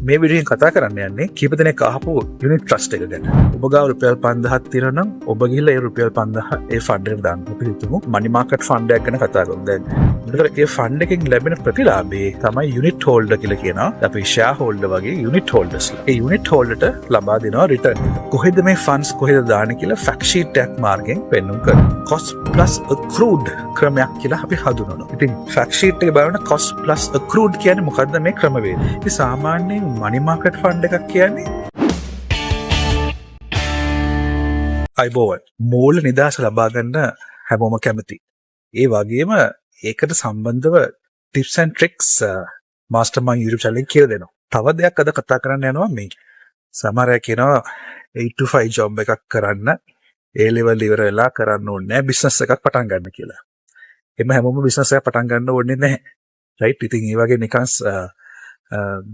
මේ විදිහෙන් කතා කරන්න යන්නේ කීප දෙනෙක් අහපු යුනිට් ට්‍රස්ට් එක ගැන. ඔබ ගාව රුපියල් 5000ක් තියෙනවා නම් ඔබ ගිහලා ඒ රුපියල් 5000 ඒ ෆන්ඩ් එකට දාන්න. අපි හිතමු මනි මාකට් ෆන්ඩ් එකක් ගැන කතා කරමු දැන්. ඒකට ඒ ෆන්ඩ් එකෙන් ලැබෙන ප්‍රතිලාභේ තමයි යුනිට් හෝල්ඩර් කියලා කියනවා. අපි ෂෙයා හෝල්ඩර් වගේ යුනිට් හෝල්ඩර්ස්ලා. ඒ යුනිට් හෝල්ඩර්ට ලබා දෙනවා රිටර්න් එක. කොහෙද මේ ෆන්ඩ්ස් කොහෙද දාන්නේ කියලා ෆැක්ට් ෂීට් එකක් මාර්ගෙන් පෙන්වන්න කරනවා. cost plus accrued ක්‍රමයක් කියලා අපි හඳුනනවා. ඉතින් ෆැක්ට් ෂීට් එකේ බලන cost plus accrued කියන්නේ මොකද්ද මේ ක්‍රමවේදය? ඉතින් සාමාන්‍යයෙන් මනි මාකට් ෆන්ඩ් එකක් කියන්නේ අයිබෝවන් මූල නිදහස ලබා ගන්න හැමෝම කැමති. ඒ වගේම ඒකට සම්බන්ධව tips and tricks MasterMind YouTube channel එකේ කියලා දෙනවා. තව දෙයක් අද කතා කරන්න යනවා මේ. සමහර අය කියනවා 8 to 5 job එකක් කරන්න A level ඉවර වෙලා කරන්න ඕනේ නැහැ business එකක් පටන් ගන්න කියලා. එimhe හැමෝම business එකක් පටන් ගන්න ඕනේ නැහැ. right? ඉතින් ඒ වගේ නිකන්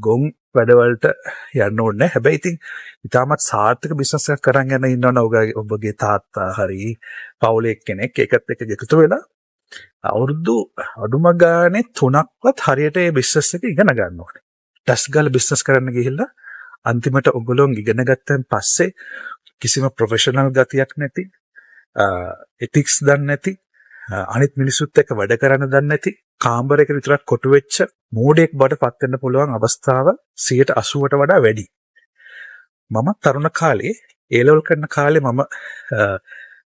ගොන් වැඩවලට යන්න ඕනේ නැහැ. හැබැයි ඉතින් ඉතාමත් සාර්ථක business එකක් කරන් යන ඉන්නවනේ ඔබගේ තාත්තා හරි පවුලේ කෙනෙක් ඒකත් එක්ක එකතු වෙලා අවුරුදු අඩුම ගානේ 3ක්වත් හරියට මේ business එක ඉගෙන ගන්න ඕනේ. ටස් ගාලා business කරන්න ගිහිල්ලා අන්තිමට ඔයගොල්ලෝ ඉගෙන ගත්තන් පස්සේ කිසිම ප්‍රොෆෙෂනල් ගතියක් නැති ethics දන්නේ නැති අනිත් මිනිස්සුත් එක්ක වැඩ කරන්න දන්නේ නැති කාමරයක විතරක් කොටු වෙච්ච මෝඩෙක් බවට පත් වෙන්න පුළුවන් අවස්ථාව 80%ට වඩා වැඩි. මම තරුණ කාලේ A level කරන කාලේ මම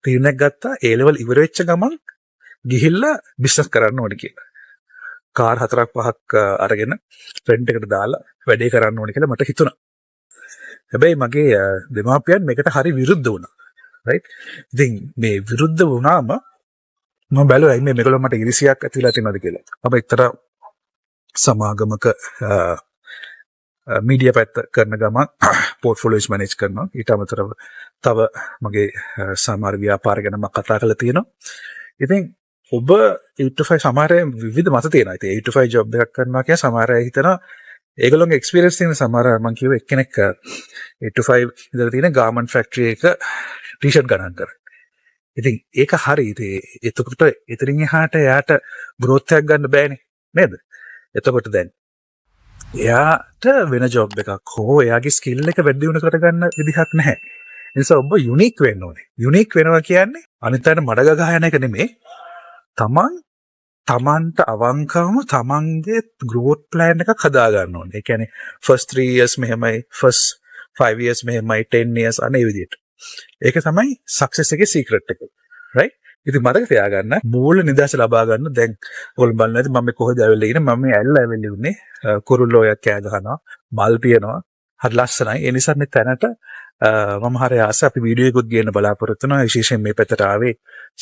තීරණයක් ගත්තා A level ඉවර වෙච්ච ගමන් ගිහිල්ලා බිස්නස් කරන්න ඕනේ කියලා. කාර් 4-5ක් අරගෙන රෙන්ට් එකට දාලා වැඩේ කරන්න ඕනේ කියලා මට හිතුණා. හැබැයි මගේ දෙමාපියන් මේකට හරි විරුද්ධ වුණා. right? ඉතින් මේ විරුද්ධ වුණාම මම බැලුවා මේ මේගොල්ලෝ මට ඉරිසියක් ඇතිලා තියෙනවද කියලා. මම එක්තරා සමාගමක මීඩියා පැත්ත කරන ගමන් පෝර්ට්ෆෝලියෝස් මැනේජ් කරනවා. ඊට අමතරව තව මගේ සමහර ව්‍යාපාර ගැන මම කතා කරලා තියෙනවා. ඉතින් ඔබ 8 to 5 සමහර විවිධ මත තියෙනවා. ඉතින් 8 to 5 ජොබ් එකක් කරනවා කියන සමහර අය හිතනවා ඒගොල්ලෝගේ එක්ස්පීරියන්ස් තියෙන සමහර මම කිව්ව එක්කෙනෙක් 8 to 5 ඉඳලා තියෙන ගාමන්ට් ෆැක්ටරි එක ටී-ෂර්ට් ගණන් කරා. ඉතින් ඒක හරි. ඉතින් එතකොට එතනින් එහාට එයාට growth එකක් ගන්න බෑනේ නේද? එතකොට දැන් එයාට වෙන ජොබ් එකක් හෝ එයාගේ ස්කිල් එක වැඩි දියුණු කරගන්න විදිහක් නැහැ. ඒ නිසා ඔබ යුනික් වෙන්න ඕනේ. යුනික් වෙනවා කියන්නේ අනිත් අයට මඩ ගහ යන එක නෙමෙයි. තමන්ට අවංකවම තමන්ගේ growth plan එකක් හදා ගන්න ඕනේ. ඒ කියන්නේ first 3 years මෙහෙමයි, first 5 years මෙහෙමයි, 10 years අනේ විදිහට. ඒක තමයි සක්සස් එකේ සීක්‍රට් එක. right? ඉතින් මතක තියාගන්න මූල නිදහස ලබා ගන්න දැන් ඔයගොල්ලෝ බලන්න ඇති මම කොහෙද ඇවිල්ලා ඉන්නේ මම මේ ඇල්ල ඇවිල්ලා උන්නේ කුරුල්ලෝ යක් කෑ ගහනවා මල් පියනවා හරි ලස්සනයි. ඒ නිසා මේ තැනට මම හරි ආස අපි වීඩියෝ එකකුත් ගේන්න බලාපොරොත්තු වෙනවා. විශේෂයෙන් මේ පැත්තට ආවේ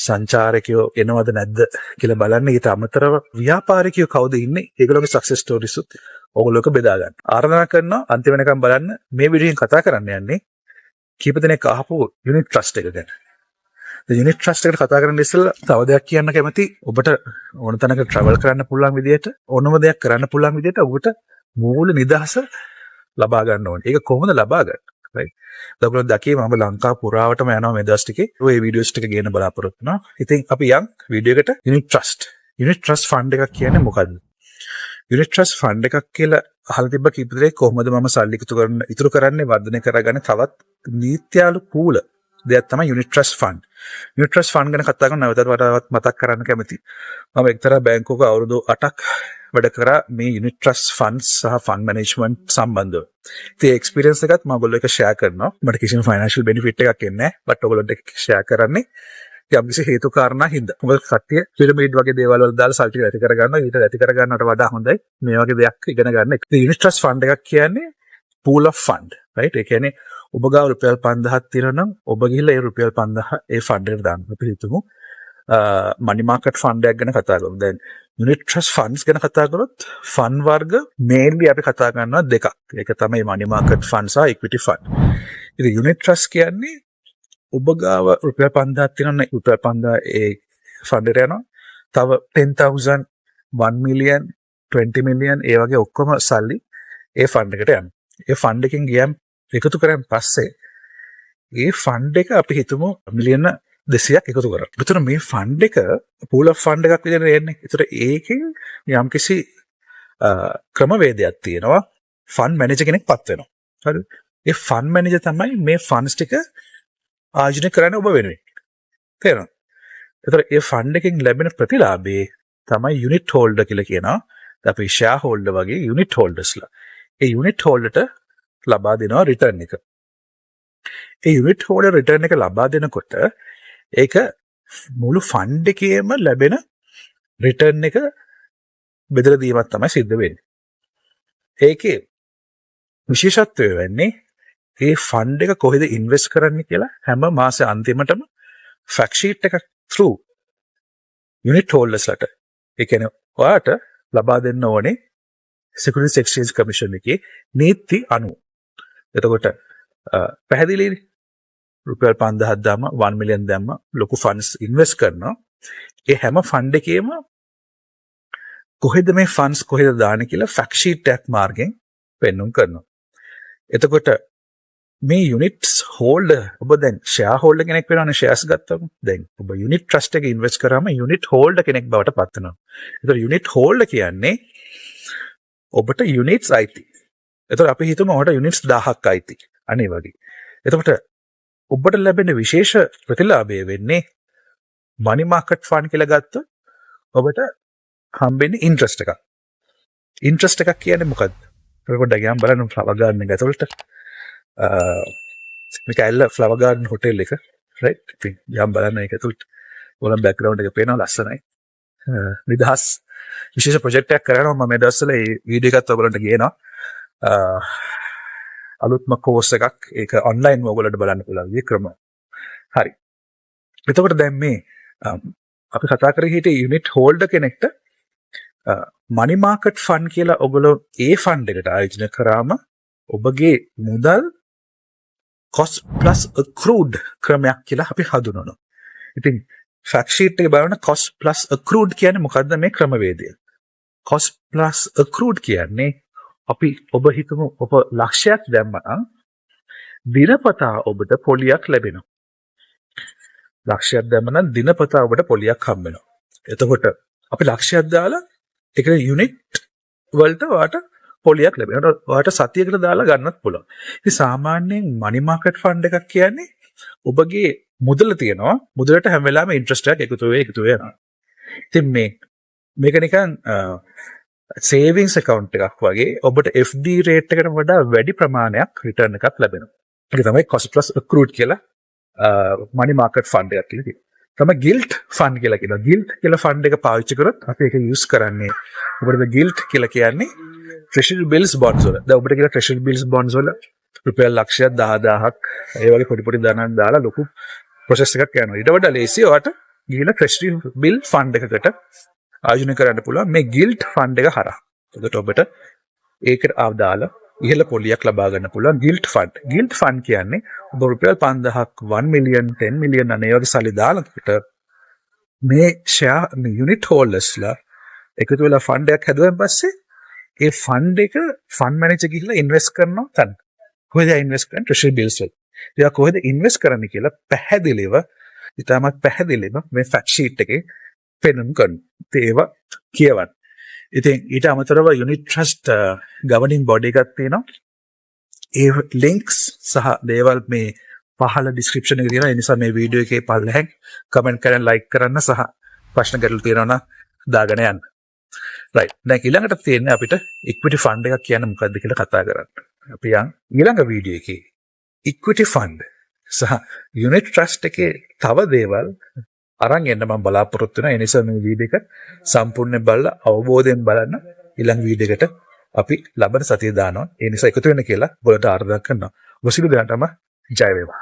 සංචාරකයෝ එනවද නැද්ද කියලා බලන්න. ඊට අමතරව ව්‍යාපාරිකයෝ කවුද ඉන්නේ ඒගොල්ලෝගේ සක්සස් ස්ටෝරිස් උත් ඔයගොල්ලෝක බෙදා ගන්න. ආරාධනා කරනවා අන්තිම වෙනකම් බලන්න. මේ වීඩියෝෙන් කතා කරන්න යන්නේ කීප දෙනෙක් අහපු යුනිට් ට්‍රස්ට් එක ගැන. යුනිට් ට්‍රස්ට් එකට කතා කරන්න ඉස්සෙල්ලා තව දෙයක් කියන්න කැමති. ඔබට ඕන තැනක ට්‍රැවල් කරන්න පුළුවන් විදිහට ඕනම දෙයක් කරන්න පුළුවන් විදිහට ඔබට මූල නිදහස ලබා ගන්න ඕනේ. ඒක කොහොමද ලබා ගන්නේ? right? ඔයගොල්ලෝ දැකේ මම ලංකාව පුරාවටම යනවා මේ දවස් ටිකේ. ඔය වීඩියෝස් ටික ගේන්න බලාපොරොත්තු වෙනවා. ඉතින් අපි යන් වීඩියෝ එකට unit trust. Unit trust fund එකක් කියන්නේ මොකද්ද? යුනිට් ට්‍රස්ට් ෆන්ඩ් එකක් කියලා අහලා තිබ්බ කීප දෙනෙක් කොහොමද මම සල්ලි ඉතුරු කරන්නේ වර්ධනය කරගන්න තවත් නීත්‍යානුකූල දෙයක් තමයි unit trust fund. Unit trust fund ගැන කතා කරන නැවතත් වඩාවත් මතක් කරන්න කැමතියි. මම එක්තරා බැංකුවක අවුරුදු 8ක් වැඩ කරා මේ යුනිට් ට්‍රස්ට් ෆන්ඩ්ස් සහ ෆන්ඩ් මැනේජ්මන්ට් සම්බන්ධව. ඉතින් එක්ස්පීරියන්ස් එකත් මම ඔයගොල්ලෝ එක ෂෙයා කරනවා. මට කිසිම ෆයිනෑන්ෂල් බෙනිෆිට් එකක් එන්නේ නැහැ. බට් ඔයගොල්ලෝට ෂෙයා කරන්නේ යම්කිසි හේතු කාරණා හින්දා. මොකද කට්ටිය පිරමීඩ් වගේ දේවල් වල දාලා සල්ටි ඇති කරගන්නවා. ඊට ඇති කරගන්නවට වඩා හොඳයි මේ වගේ දෙයක් ඉගෙන ගන්න. ඉතින් යුනිට් ට්‍රස්ට් ෆන්ඩ් එකක් කියන්නේ pool of fund. right? ඒ කියන්නේ ඔබ ගාව රුපියල් 5000ක් තියෙනවා නම් ඔබ ගිහලා ඒ රුපියල් 5000 ඒ ෆන්ඩ් එකට දාන්න. අපි හිතමු මනි මාකට් ෆන්ඩ් එකක් ගැන කතා කරමු. දැන් යුනිට් ට්‍රස්ට් ෆන්ඩ්ස් ගැන කතා කරොත් ෆන්ඩ් වර්ග මේන්ලි අපි කතා කරනවා දෙකක්. ඒක තමයි මනි මාකට් ෆන්ඩ් සහ ඉක්විටි ෆන්ඩ්. ඉතින් යුනිට් ට්‍රස්ට් කියන්නේ ඔබ ගාව රුපියල් 5000ක් තියෙනවා නම් රුපියල් 5000 ඒ ෆන්ඩ් එකට යනවා. තව 10000 1 million 20 million ඒ වගේ ඔක්කොම සල්ලි ඒ ෆන්ඩ් එකට යනවා. ඒ ෆන්ඩ් එකෙන් ගියම් එකතු කරන් පස්සේ ඒ ෆන්ඩ් එක අපි හිතමු මිලියන 200ක් එකතු කරා. ඒතර මේ ෆන්ඩ් එක pool of fund එකක් විදිහට එන්නේ. ඒතර ඒකෙන් යම්කිසි ක්‍රමවේදයක් තියෙනවා ෆන් මැනේජර් කෙනෙක් පත් වෙනවා. හරිද? ඒ ෆන් මැනේජර් තමයි මේ ෆන්ඩ්ස් ටික ආයෝජනය කරන්නේ ඔබ වෙනුවෙන්. තේරෙනවද? ඒතර ඒ ෆන්ඩ් එකෙන් ලැබෙන ප්‍රතිලාභේ තමයි යුනිට් හෝල්ඩර් කියලා කියනවා. අපි ෂෙයා හෝල්ඩර් වගේ යුනිට් හෝල්ඩර්ස්ලා. ඒ යුනිට් හෝල්ඩර්ට ලබා දෙනවා රිටර්න් එක. ඒ යුනිට් හෝල්ඩර් රිටර්න් එක ලබා දෙනකොට ඒක මුළු ෆන්ඩ් එකේම ලැබෙන රිටර්න් එක බෙදලා දීමක් තමයි සිද්ධ වෙන්නේ. ඒකේ විශේෂත්වය වෙන්නේ ඒ ෆන්ඩ් එක කොහෙද ඉන්වෙස්ට් කරන්නේ කියලා හැම මාසේ අන්තිමටම ෆැක්ට් ෂීට් එකක් through යුනිට් හෝල්ඩර්ස්ලට ඒ කියන්නේ ඔයාට ලබා දෙන්න ඕනේ Securities Exchange Commission එකේ නීති අනුව. එතකොට පැහැදිලිනේ රුපියල් 5000ක් දාම 1 මිලියන් දැම්ම ලොකු ෆන්ඩ්ස් ඉන්වෙස්ට් කරනවා. ඒ හැම ෆන්ඩ් එකේම කොහෙද මේ ෆන්ඩ්ස් කොහෙද දාන්නේ කියලා ෆැක්ට් ෂීට් එකක් මාර්ගෙන් පෙන්වුම් කරනවා. එතකොට මේ යුනිට්ස් හෝල්ඩර් ඔබ දැන් ෂෙයා හෝල්ඩර් කෙනෙක් වෙනවනේ ෂෙයාර්ස් ගත්තම. දැන් ඔබ යුනිට් ට්‍රස්ට් එකේ ඉන්වෙස්ට් කරාම යුනිට් හෝල්ඩර් කෙනෙක් බවට පත් වෙනවා. ඒතර යුනිට් හෝල්ඩර් කියන්නේ ඔබට යුනිට්ස් අයිති. එතකොට අපි හිතමු ඔබට යුනිට්ස් 1000ක් අයිති. අනේ වගේ. එතකොට ඔබට ලැබෙන විශේෂ ප්‍රතිලාභය වෙන්නේ මනි මාකට් ෆන්ඩ් කියලා ගත්තොත් ඔබට හම්බෙන්නේ ඉන්ට්‍රස්ට් එකක්. ඉන්ට්‍රස්ට් එකක් කියන්නේ මොකද්ද? ඔය පොඩ්ඩක් ගියාම බලන්න ෆ්ලවර් ගාඩන් එක ඇතුළට. මේක ඇල්ල ෆ්ලවර් ගාඩන් හොටෙල් එක. රයිට්. ඉතින් ගියාම බලන්න ඒක ඇතුළට. ඕලම් බෑග්ග්‍රවුන්ඩ් එක පේනවා ලස්සනයි. නිදහස් විශේෂ ප්‍රොජෙක්ට් එකක් කරනවා මම මේ දවස්වල මේ වීඩියෝ එකත් ඔයගලන්ට ගේනවා. අලුත්ම කෝස් එකක් ඒක ඔන්ලයින් ඔයගලන්ට බලන්න පුළුවන් වික්‍රම. හරි. එතකොට දැන් මේ අපි කතා කරේ හිටියේ යුනිට් හෝල්ඩර් කෙනෙක්ට මනි මාකට් ෆන්ඩ් කියලා ඔයගොල්ලෝ ඒ ෆන්ඩ් එකට ආයෝජනය කරාම ඔබගේ මුදල් cost plus accrued ක්‍රමයක් කියලා අපි හඳුනනවා. ඉතින් ෆැක්ට් ෂීට් එකේ බලන cost plus accrued කියන්නේ මොකද්ද මේ ක්‍රමවේදය? cost plus accrued කියන්නේ අපි ඔබ හිතමු ඔබ ලක්ෂයක් දැම්මනම් දිනපතා ඔබට පොලියක් ලැබෙනවා. ලක්ෂයක් දැම්මනම් දිනපතා ඔබට පොලියක් හම්බ වෙනවා. එතකොට අපි ලක්ෂයක් දාලා ඒක යුනිට් වලට ඔයාට පොලියක් ලැබෙනවා. ඔයාට සතියකට දාලා ගන්නත් පුළුවන්. ඉතින් සාමාන්‍යයෙන් මනි මාකට් ෆන්ඩ් එකක් කියන්නේ ඔබගේ මුදල තියෙනවා. මුදලට හැම වෙලාවෙම ඉන්ට්‍රස්ට් එකක් එකතු වෙනවා. ඉතින් මේක නිකන් සේවිංස් account එකක් වගේ ඔබට FD rate එකට වඩා වැඩි ප්‍රමාණයක් රිටර්න් එකක් ලැබෙනවා. ඒක තමයි cost plus accrued කියලා money market fund එකක් කියලා කියනවා. තමයි gilt fund කියලා කියනවා. gilt කියලා fund එක පාවිච්චි කරොත් අපි ඒක use කරන්නේ ඔබට gilt කියලා කියන්නේ treasury bills bonds වල. දැන් ඔබට කියලා treasury bills bonds වල රුපියල් ලක්ෂයක් 10000ක් ඒ වගේ පොඩි ධනයක් දාලා ලොකු process එකක් යනවා. ඊට වඩා ලේසි ඔයාට ගිහිල්ලා treasury bill fund එකකට ආයෝජනය කරන්න පුළුවන් මේ gilt fund එක හරහා. එතකොට ඔබට ඒකට ආදාළ ඉහළ පොලියක් ලබා ගන්න පුළුවන් gilt fund. gilt fund කියන්නේ ඔබ රුපියල් 5000ක් 1 මිලියන් 10 මිලියන් අනේ වගේ සල්ලි දානකොට මේ ෂෙයා යුනිට් හෝල්ඩර්ස්ලා එකතු වෙලා ෆන්ඩ් එකක් හැදුවන් පස්සේ ඒ ෆන්ඩ් එක ෆන්ඩ් මැනේජර් ගිහිල්ලා ඉන්වෙස්ට් කරනවා තන. කොහෙද ඉන්වෙස්ට් කරන්නේ? treasury bills වල. එයා කොහෙද ඉන්වෙස්ට් කරන්නේ කියලා පැහැදිලිව ඉතාමත් පැහැදිලිව මේ ෆැක්ට් ෂීට් එකේ පෙන්වන්න කරනවා. ඒවා කියවන්න. ඉතින් ඊට අමතරව යුනිට් ට්‍රස්ට් ගවර්නින් බොඩි එකක් තියෙනවා. ඒ ලින්ක්ස් සහ දේවල් මේ පහළ ඩිස්ක්‍රිප්ෂන් එකේ තියෙනවා. ඒ නිසා මේ වීඩියෝ එකේ පල්ලෙහෙන් කමෙන්ට් කරන්න, ලයික් කරන්න සහ ප්‍රශ්න ගැටළු තියෙනවා නම් දාගෙන යන්න. රයිට්. දැන් ඊළඟට තියෙන්නේ අපිට ඉක්විටි ෆන්ඩ් එකක් කියන්නේ මොකක්ද කියලා කතා කරන්න. අපි යන් ඊළඟ වීඩියෝ එකේ ඉක්විටි ෆන්ඩ් සහ යුනිට් ට්‍රස්ට් එකේ තව දේවල් අරන් එන්න මම බලාපොරොත්තු වෙනවා. ඒ නිසා මේ වීඩියෝ එක සම්පූර්ණයෙන් බලලා අවබෝධයෙන් බලන්න. ඊළඟ වීඩියෝ එකට අපි ලබන සතියේ දානවා. ඒ නිසා එකතු වෙන්න කියලා ඔයාලට ආරාධනා කරනවා. ඔබ සියලු දෙනාටම ජය වේවා.